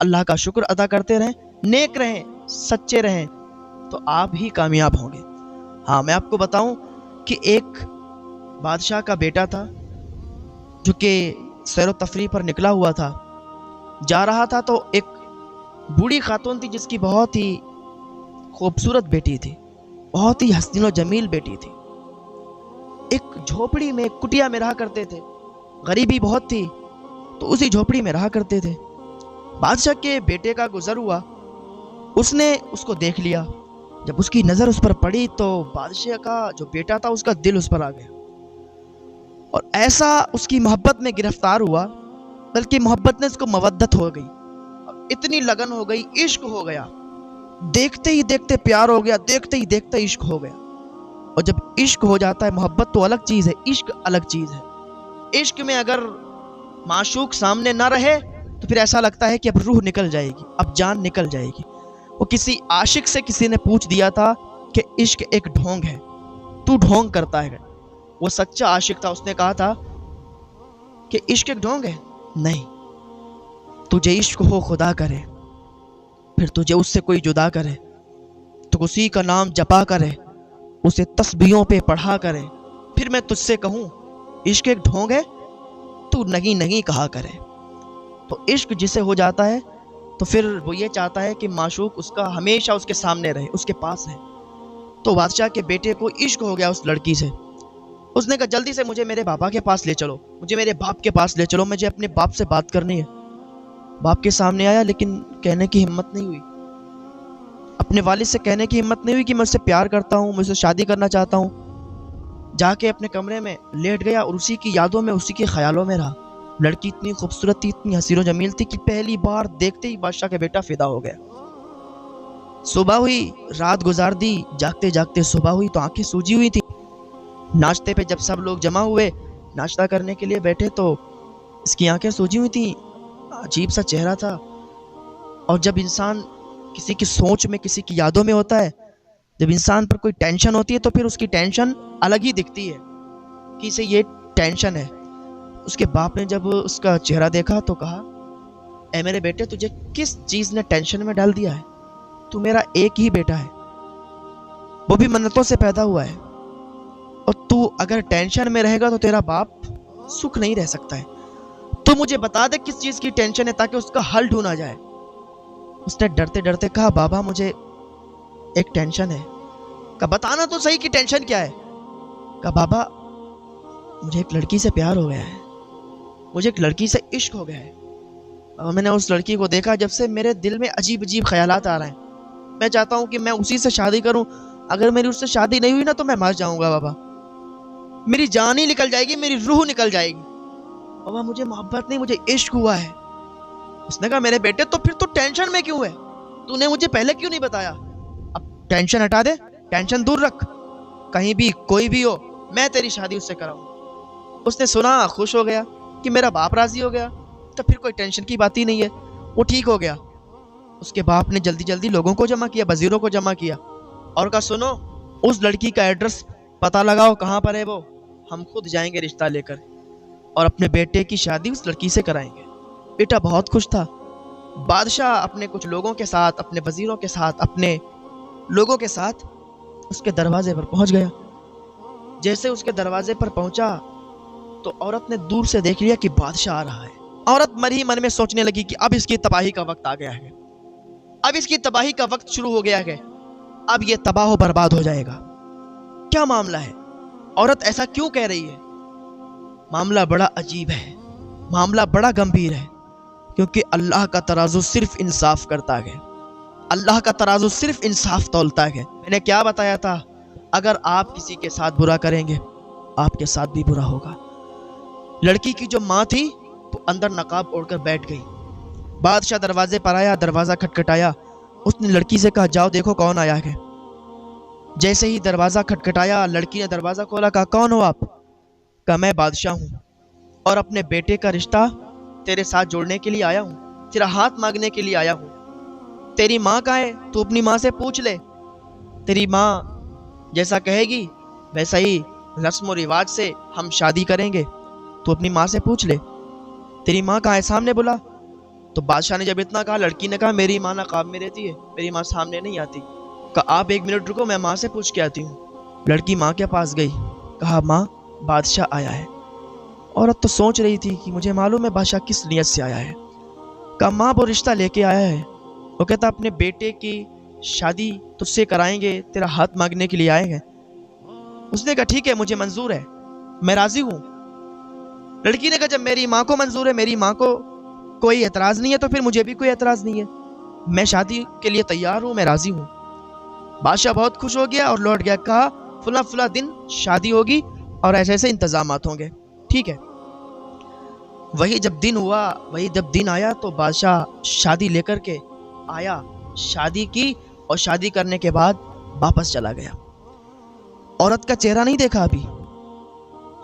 اللہ کا شکر ادا کرتے رہیں، نیک رہیں، سچے رہیں، تو آپ ہی کامیاب ہوں گے۔ ہاں، میں آپ کو بتاؤں کہ ایک بادشاہ کا بیٹا تھا جو کہ سیر و تفریح پر نکلا ہوا تھا، جا رہا تھا تو ایک بوڑھی خاتون تھی جس کی بہت ہی خوبصورت بیٹی تھی، بہت ہی حسین و جمیل بیٹی تھی۔ ایک جھوپڑی میں، ایک کٹیا میں رہا کرتے تھے، غریبی بہت تھی تو اسی جھوپڑی میں رہا کرتے تھے۔ بادشاہ کے بیٹے کا گزر ہوا، اس نے اس کو دیکھ لیا۔ جب اس کی نظر اس پر پڑی تو بادشاہ کا جو بیٹا تھا اس کا دل اس پر آ گیا، اور ایسا اس کی محبت میں گرفتار ہوا، بلکہ محبت نے اس کو مودت ہو گئی، اتنی لگن ہو گئی، عشق ہو گیا، دیکھتے ہی دیکھتے پیار ہو گیا، دیکھتے ہی دیکھتے عشق ہو گیا۔ اور جب عشق ہو جاتا ہے، محبت تو الگ چیز ہے، عشق الگ چیز ہے۔ عشق میں اگر معشوق سامنے نہ رہے تو پھر ایسا لگتا ہے کہ اب روح نکل جائے گی، اب جان نکل جائے گی۔ وہ کسی عاشق سے کسی نے پوچھ دیا تھا کہ عشق ایک ڈھونگ ہے، تو ڈھونگ کرتا ہے۔ وہ سچا عاشق تھا، اس نے کہا تھا کہ عشق ایک ڈھونگ ہے؟ نہیں، تجھے عشق ہو خدا کرے، پھر تجھے اس سے کوئی جدا کرے تو اسی کا نام جپا کرے، اسے تسبیحوں پہ پڑھا کرے، پھر میں تجھ سے کہوں عشق ایک ڈھونگ ہے، تو نہیں نہیں کہا کرے۔ تو عشق جسے ہو جاتا ہے تو پھر وہ یہ چاہتا ہے کہ معشوق اس کا ہمیشہ اس کے سامنے رہے، اس کے پاس ہے۔ تو بادشاہ کے بیٹے کو عشق ہو گیا اس لڑکی سے۔ اس نے کہا جلدی سے مجھے میرے بابا کے پاس لے چلو، مجھے میرے باپ کے پاس لے چلو، مجھے اپنے باپ سے بات کرنی ہے۔ باپ کے سامنے آیا لیکن کہنے کی ہمت نہیں ہوئی، اپنے والد سے کہنے کی ہمت نہیں ہوئی کہ میں اس سے پیار کرتا ہوں، میں اس سے شادی کرنا چاہتا ہوں۔ جا کے اپنے کمرے میں لیٹ گیا اور اسی کی یادوں میں، اسی کے خیالوں میں رہا۔ لڑکی اتنی خوبصورت تھی، اتنی حسین و جمیل تھی کہ پہلی بار دیکھتے ہی بادشاہ کا بیٹا فدا ہو گیا۔ صبح ہوئی، رات گزار دی، جاگتے جاگتے صبح ہوئی تو آنکھیں سوجی ہوئی تھی۔ ناشتے پہ جب سب لوگ جمع ہوئے، ناشتہ کرنے کے لیے بیٹھے تو اس کی آنکھیں سوجی ہوئی تھیں، عجیب سا چہرہ تھا۔ اور جب انسان کسی کی سوچ میں، کسی کی یادوں میں ہوتا ہے، جب انسان پر کوئی ٹینشن ہوتی ہے تو پھر اس کی ٹینشن الگ ہی دکھتی ہے کہ اسے یہ ٹینشن ہے۔ اس کے باپ نے جب اس کا چہرہ دیکھا تو کہا، اے میرے بیٹے، تجھے کس چیز نے ٹینشن میں ڈال دیا ہے؟ تو میرا ایک ہی بیٹا ہے، وہ بھی منتوں سے پیدا ہوا ہے، اور تو اگر ٹینشن میں رہے گا تو تیرا باپ سکھ نہیں رہ سکتا ہے۔ تو مجھے بتا دے کس چیز کی ٹینشن ہے تاکہ اس کا حل ڈھونڈا جائے۔ اس نے ڈرتے ڈرتے کہا، بابا مجھے ایک ٹینشن ہے۔ کہا بتانا تو صحیح کہ ٹینشن کیا ہے؟ کہا بابا مجھے ایک لڑکی سے پیار ہو گیا ہے، مجھے ایک لڑکی سے عشق ہو گیا ہے، اور میں نے اس لڑکی کو دیکھا جب سے میرے دل میں عجیب عجیب خیالات آ رہے ہیں۔ میں چاہتا ہوں کہ میں اسی سے شادی کروں، اگر میری اس سے شادی نہیں ہوئی نا تو میں مر جاؤں گا بابا، میری جان ہی نکل جائے گی، میری روح نکل جائے گی۔ بابا مجھے محبت نہیں، مجھے عشق ہوا ہے۔ اس نے کہا میرے بیٹے تو پھر تو ٹینشن میں کیوں ہے؟ تو نے مجھے پہلے کیوں نہیں بتایا؟ اب ٹینشن ہٹا دے، ٹینشن دور رکھ، کہیں بھی کوئی بھی ہو میں تیری شادی اس سے کراؤں۔ اس نے سنا، خوش ہو گیا کہ میرا باپ راضی ہو گیا، تو پھر کوئی ٹینشن کی بات ہی نہیں ہے، وہ ٹھیک ہو گیا۔ اس کے باپ نے جلدی جلدی لوگوں کو جمع کیا، وزیروں کو جمع کیا، اور کہا سنو اس لڑکی کا ایڈریس پتہ لگاؤ، کہاں پر ہے وہ، ہم خود جائیں گے رشتہ لے کر اور اپنے بیٹے کی شادی اس لڑکی سے کرائیں گے۔ بیٹا بہت خوش تھا۔ بادشاہ اپنے کچھ لوگوں کے ساتھ، اپنے وزیروں کے ساتھ، اپنے لوگوں کے ساتھ اس کے دروازے پر پہنچ گیا۔ جیسے اس کے دروازے پر پہنچا تو عورت نے دور سے دیکھ لیا کہ بادشاہ آ رہا ہے۔ عورت من ہی من میں سوچنے لگی کہ اب اس کی تباہی کا وقت آ گیا ہے، اب اس کی تباہی کا وقت شروع ہو گیا ہے، اب یہ تباہ و برباد ہو جائے گا۔ کیا معاملہ ہے؟ عورت ایسا کیوں کہہ رہی ہے؟ معاملہ بڑا عجیب ہے، معاملہ بڑا گمبھیر ہے، کیونکہ اللہ کا ترازو صرف انصاف کرتا ہے، اللہ کا ترازو صرف انصاف تولتا ہے۔ میں نے کیا بتایا تھا؟ اگر آپ کسی کے ساتھ برا کریں گے آپ کے ساتھ بھی برا ہوگا۔ لڑکی کی جو ماں تھی وہ اندر نقاب اوڑھ کر بیٹھ گئی۔ بادشاہ دروازے پر آیا، دروازہ کھٹکھٹایا، اس نے لڑکی سے کہا جاؤ دیکھو کون آیا ہے۔ جیسے ہی دروازہ کھٹکھٹایا، لڑکی نے دروازہ کھولا، کہا کون ہو آپ؟ کہا میں بادشاہ ہوں اور اپنے بیٹے کا رشتہ تیرے ساتھ جوڑنے کے لیے آیا ہوں، تیرا ہاتھ مانگنے کے لیے آیا ہوں۔ تیری ماں کہاں ہے؟ تو اپنی ماں سے پوچھ لے، تیری ماں جیسا کہے گی ویسا ہی رسم و رواج سے ہم شادی کریں گے، تو اپنی ماں سے پوچھ لے۔ تیری ماں کہاں ہے؟ سامنے بلا۔ تو بادشاہ نے جب اتنا کہا، لڑکی نے کہا میری ماں نقاب میں رہتی ہے، میری ماں سامنے نہیں آتی. کہا آپ 1 منٹ رکو، میں ماں سے پوچھ کے آتی ہوں. لڑکی ماں کے پاس گئی. کہا ماں بادشاہ آیا ہے. عورت تو سوچ رہی تھی کہ مجھے معلوم ہے بادشاہ کس نیت سے آیا ہے. کہا ماں وہ رشتہ لے کے آیا ہے، وہ کہتا اپنے بیٹے کی شادی تجھ سے کرائیں گے، تیرا ہاتھ مانگنے کے لیے آئے گے. اس نے کہا ٹھیک ہے، مجھے منظور ہے، میں راضی ہوں. لڑکی نے کہا جب میری ماں کو منظور ہے، میری ماں کو کوئی اعتراض نہیں ہے، تو پھر مجھے بھی کوئی اعتراض نہیں ہے، میں شادی کے لیے تیار ہوں، میں راضی ہوں. بادشاہ بہت خوش ہو گیا اور لوٹ گیا. کہا فلاں فلاں دن شادی ہوگی اور ایسے ایسے انتظامات ہوں گے، ٹھیک ہے. وہی جب دن ہوا، وہی جب دن آیا تو بادشاہ شادی لے کر کے آیا، شادی کی اور شادی کرنے کے بعد واپس چلا گیا. عورت کا چہرہ نہیں دیکھا. ابھی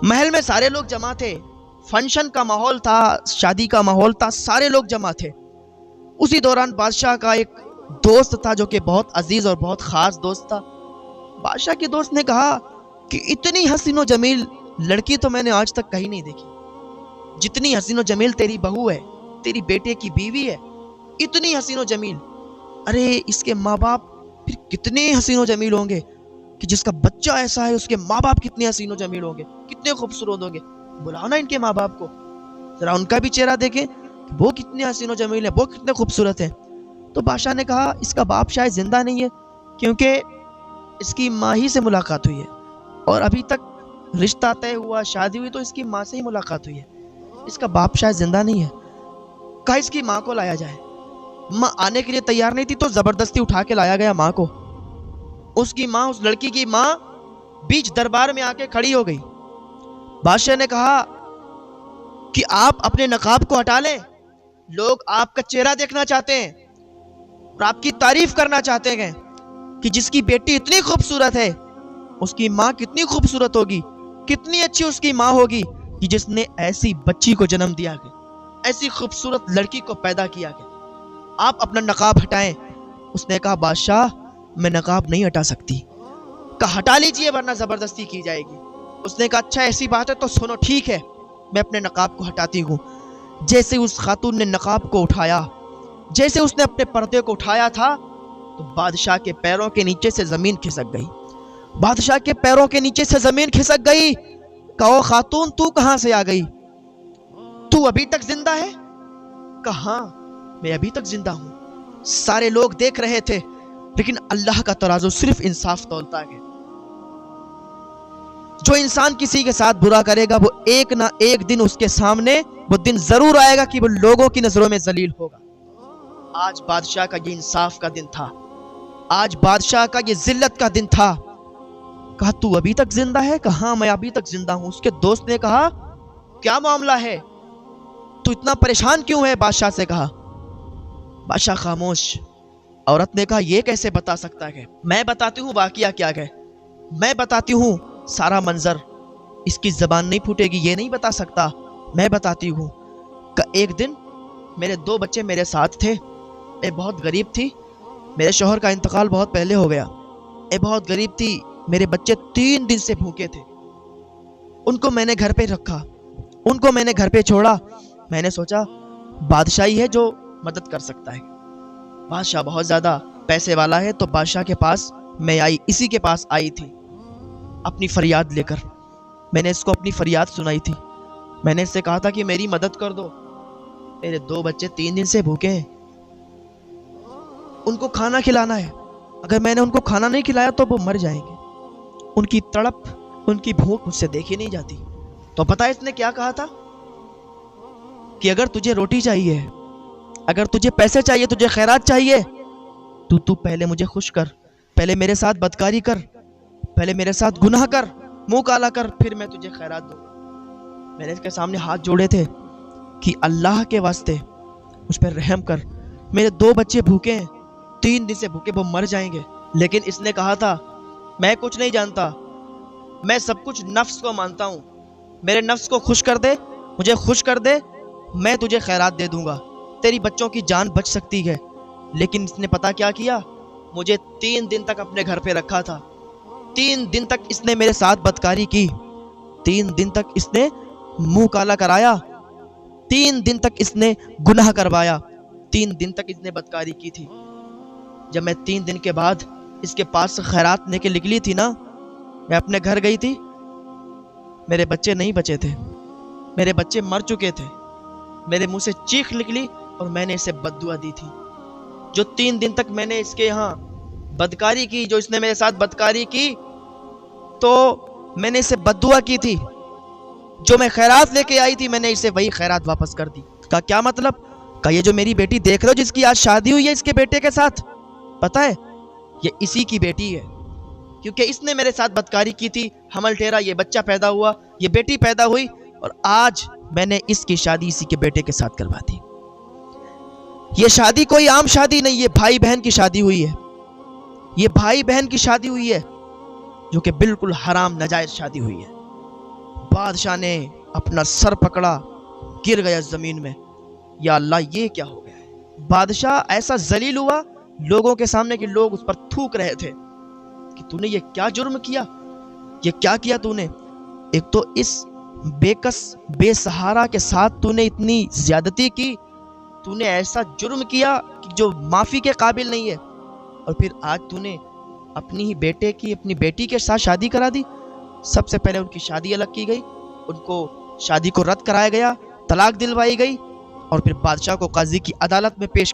محل میں سارے لوگ جمع تھے، فنکشن کا ماحول تھا، شادی کا ماحول تھا، سارے لوگ جمع تھے. اسی دوران بادشاہ کا ایک دوست تھا جو کہ بہت عزیز اور بہت خاص دوست تھا. بادشاہ کے دوست نے کہا کہ اتنی حسین و جمیل لڑکی تو میں نے آج تک کہیں نہیں دیکھی. جتنی حسین و جمیل تیری بہو ہے، تیری بیٹے کی بیوی ہے، اتنی حسین و جمیل، ارے اس کے ماں باپ پھر کتنے حسین و جمیل ہوں گے، کہ جس کا بچہ ایسا ہے اس کے ماں باپ کتنے حسین و جمیل ہوں گے، کتنے خوبصورت ہوں گے. بلاؤ نا ان کے ماں باپ کو، ذرا ان کا بھی چہرہ دیکھیں، وہ کتنے حسین و جمیل ہیں، وہ کتنے خوبصورت ہیں. تو بادشاہ نے کہا اس کا باپ شاید زندہ نہیں ہے، کیونکہ اس کی ماں ہی سے ملاقات ہوئی ہے اور ابھی تک رشتہ طے ہوا، شادی ہوئی تو اس کی ماں سے ہی ملاقات ہوئی ہے، اس کا باپ شاید زندہ نہیں ہے. کہا اس کی ماں کو لایا جائے. ماں آنے کے لیے تیار نہیں تھی تو زبردستی اٹھا کے لایا گیا ماں کو. اس کی ماں، اس لڑکی کی ماں بیچ دربار میں آ کے کھڑی ہو گئی. بادشاہ نے کہا کہ آپ اپنے نقاب کو ہٹا لیں، لوگ آپ کا چہرہ دیکھنا چاہتے ہیں اور آپ کی تعریف کرنا چاہتے ہیں کہ جس کی بیٹی اتنی خوبصورت ہے اس کی ماں کتنی خوبصورت ہوگی، کتنی اچھی اس کی ماں ہوگی کہ جس نے ایسی بچی کو جنم دیا گیا، ایسی خوبصورت لڑکی کو پیدا کیا گیا. آپ اپنا نقاب ہٹائیں. اس نے کہا بادشاہ میں نقاب نہیں ہٹا سکتی. کہا ہٹا لیجئے ورنہ زبردستی کی جائے گی. اس نے کہا اچھا ایسی بات ہے تو سنو، ٹھیک ہے میں اپنے نقاب کو ہٹاتی ہوں. جیسے اس خاتون نے نقاب کو اٹھایا، جیسے اس نے اپنے پردے کو اٹھایا تھا تو بادشاہ کے پیروں کے نیچے سے زمین کھسک گئی. بادشاہ کے پیروں کے نیچے سے زمین کھسک گئی. کہو خاتون تو کہاں سے آ گئی؟ تو ابھی تک زندہ ہے؟ کہاں میں ابھی تک زندہ ہوں. سارے لوگ دیکھ رہے تھے لیکن اللہ کا ترازو صرف انصاف تولتا ہے. جو انسان کسی کے ساتھ برا کرے گا وہ ایک نہ ایک دن اس کے سامنے وہ دن ضرور آئے گا کہ وہ لوگوں کی نظروں میں ذلیل ہوگا. آج بادشاہ کا یہ انصاف کا دن تھا، آج بادشاہ کا یہ ذلت کا دن تھا. کہا تو ابھی تک زندہ ہے؟ کہا میں ابھی تک زندہ ہوں. اس کے دوست نے کہا کیا معاملہ ہے، تو اتنا پریشان کیوں ہے؟ بادشاہ سے کہا. بادشاہ خاموش. عورت نے کہا یہ کیسے بتا سکتا ہے؟ میں بتاتی ہوں واقعہ کیا ہے، میں بتاتی ہوں سارا منظر. اس کی زبان نہیں پھوٹے گی، یہ نہیں بتا سکتا، میں بتاتی ہوں. کہ ایک دن میرے 2 بچے میرے ساتھ تھے. میں بہت غریب تھی، میرے شوہر کا انتقال بہت پہلے ہو گیا. میں بہت غریب تھی، میرے بچے 3 دن سے بھوکے تھے. ان کو میں نے گھر پہ رکھا، ان کو میں نے گھر پہ چھوڑا. میں نے سوچا بادشاہی ہے جو مدد کر سکتا ہے، بادشاہ بہت زیادہ پیسے والا ہے. تو بادشاہ کے پاس میں آئی، اسی کے پاس آئی تھی اپنی فریاد لے کر. میں نے اس کو اپنی فریاد سنائی تھی. میں نے اس سے کہا تھا کہ میری مدد کر دو، میرے 2 بچے 3 دن سے بھوکے ہیں، ان کو کھانا کھلانا ہے. اگر میں نے ان کو کھانا نہیں کھلایا تو وہ مر جائیں گے. ان کی تڑپ، ان کی بھوک مجھ سے دیکھی نہیں جاتی. تو پتہ ہے اس نے کیا کہا تھا کہ اگر تجھے روٹی چاہیے، اگر تجھے پیسے چاہیے، تجھے خیرات چاہیے، تو پہلے مجھے خوش کر، پہلے میرے ساتھ بدکاری کر، پہلے میرے ساتھ گناہ کر، منہ کالا کر، پھر میں تجھے خیرات دوں. میں نے اس کے سامنے ہاتھ جوڑے تھے کہ اللہ کے واسطے مجھ پر رحم کر، میرے 2 بچے بھوکے ہیں، 3 دن سے بھوکے، وہ مر جائیں گے. لیکن اس نے کہا تھا میں کچھ نہیں جانتا، میں سب کچھ نفس کو مانتا ہوں، میرے نفس کو خوش کر دے، مجھے خوش کر دے، میں تجھے خیرات دے دوں گا، تیری بچوں کی جان بچ سکتی ہے. لیکن اس نے پتا کیا کیا؟ مجھے 3 دن تک اپنے گھر پہ رکھا تھا، 3 دن تک اس نے میرے ساتھ بدکاری کی، 3 دن تک اس نے منہ کالا کرایا، 3 دن تک اس نے گناہ کروایا. 3 دن تک اس نے بدکاری کی تھی. جب میں 3 دن کے بعد اس کے پاس سے خیرات لے کے نکلی تھی نا، میں اپنے گھر گئی تھی، میرے بچے نہیں بچے تھے، میرے بچے مر چکے تھے. میرے منہ سے چیخ نکلی اور میں نے اسے بد دعا دی تھی. جو 3 دن تک میں نے اس کے یہاں بدکاری کی، جو اس نے میرے ساتھ بدکاری کی، تو میں نے اسے بد دعا کی تھی. جو میں خیرات لے کے آئی تھی، میں نے اسے وہی خیرات واپس کر دی. کا کیا مطلب؟ کہ یہ جو میری بیٹی دیکھ رہے ہو، جس کی آج شادی ہوئی ہے اس کے بیٹے کے ساتھ، پتہ ہے یہ اسی کی بیٹی ہے، کیونکہ اس نے میرے ساتھ بدکاری کی تھی. حمل ٹھہرا، یہ بچہ پیدا ہوا، یہ بیٹی پیدا ہوئی، اور آج میں نے اس کی شادی اسی کے بیٹے کے ساتھ کروا دی. یہ شادی کوئی عام شادی نہیں، یہ بھائی بہن کی شادی ہوئی ہے. یہ بھائی بہن کی شادی ہوئی ہے، جو کہ بالکل حرام ناجائز شادی ہوئی ہے. بادشاہ نے اپنا سر پکڑا، گر گیا زمین میں. یا اللہ، یہ کیا ہو گیا ہے؟ بادشاہ ایسا ذلیل ہوا لوگوں کے سامنے کہ لوگ اس پر تھوک رہے تھے کہ تو نے یہ کیا جرم کیا، یہ کیا کیا تو نے؟ ایک تو اس بے کس بے سہارا کے ساتھ تو نے اتنی زیادتی کی، تو نے ایسا جرم کیا کہ جو معافی کے قابل نہیں ہے، اور پھر آج تو نے اپنی ہی بیٹے کی، اپنی بیٹی کے ساتھ شادی کرا دی. سب سے پہلے ان کی شادی الگ کی گئی، ان کو شادی کو رد کرایا گیا، طلاق دلوائی گئی، اور پھر بادشاہ کو قاضی کی عدالت میں پیش